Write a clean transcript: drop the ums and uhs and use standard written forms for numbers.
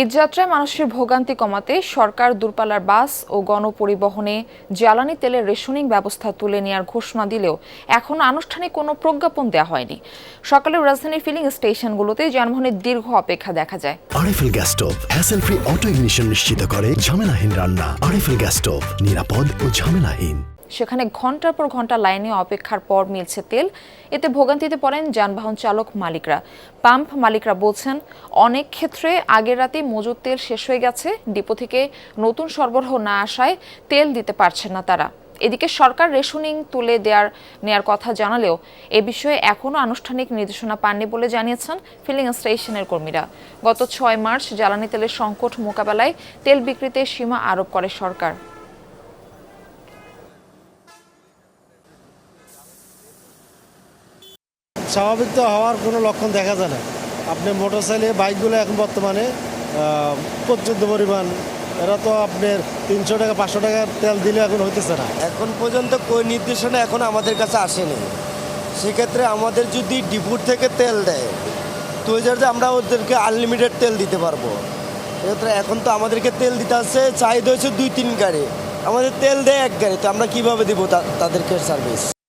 ঈদযাত্রায় মানুষের ভোগান্তি কমাতে সরকার দূরপাল্লার বাস ও গণপরিবহনে জ্বালানি তেলের রেশনিং ব্যবস্থা তুলে নেওয়ার ঘোষণা দিলেও এখনো আনুষ্ঠানিক কোনো প্রজ্ঞাপন দেওয়া হয়নি। সকালে রাজধানীর ফিলিং স্টেশনগুলোতে যানবাহনের দীর্ঘ অপেক্ষা দেখা যায়। RFL gas stove hassle free auto ignition নিশ্চিত করে ঝামেলাহীন রান্না। আরএফএল গ্যাস স্টোভ নিরাপদ ও ঝামেলাহীন। সেখানে ঘন্টার পর ঘন্টা লাইনে অপেক্ষার পর মিলছে তেল। এতে ভোগান্তিতে পড়েন যানবাহন চালক মালিকরা। পাম্প মালিকরা বলছেন, অনেক ক্ষেত্রে আগের রাতে মজুদ তেল শেষ হয়ে গেছে। ডিপো থেকে নতুন সরবরাহ না আসায় তেল দিতে পারছেন না তারা। এদিকে সরকার রেশনিং তুলে নেয়ার কথা জানালেও এ বিষয়ে এখনও আনুষ্ঠানিক নির্দেশনা পাননি বলে জানিয়েছেন ফিলিং স্টেশনের কর্মীরা। গত 6 মার্চ জ্বালানি তেলের সংকট মোকাবেলায় তেল বিক্রিতে সীমা আরোপ করে সরকার। স্বাভাবিক তো হওয়ার কোনো লক্ষণ দেখা যায় না। আপনি মোটরসাইকেল বাইকগুলো এখন বর্তমানে প্রচুর পরিমাণ, এরা তো আপনার 300 টাকা 500 টাকা তেল দিলে এখন হইতেছে না। এখন পর্যন্ত কোন নির্দেশনা এখন আমাদের কাছে আসেনি। সেক্ষেত্রে আমাদের যদি ডিপুর থেকে তেল দেয় তো যে আমরা ওদেরকে আনলিমিটেড তেল দিতে পারবো। সেক্ষেত্রে এখন তো আমাদেরকে তেল দিতে আসছে, চাহিদা হচ্ছে 2-3 গাড়ি, আমাদের তেল দেয় 1 গাড়ি, তো আমরা কীভাবে দিব তাদেরকে সার্ভিস?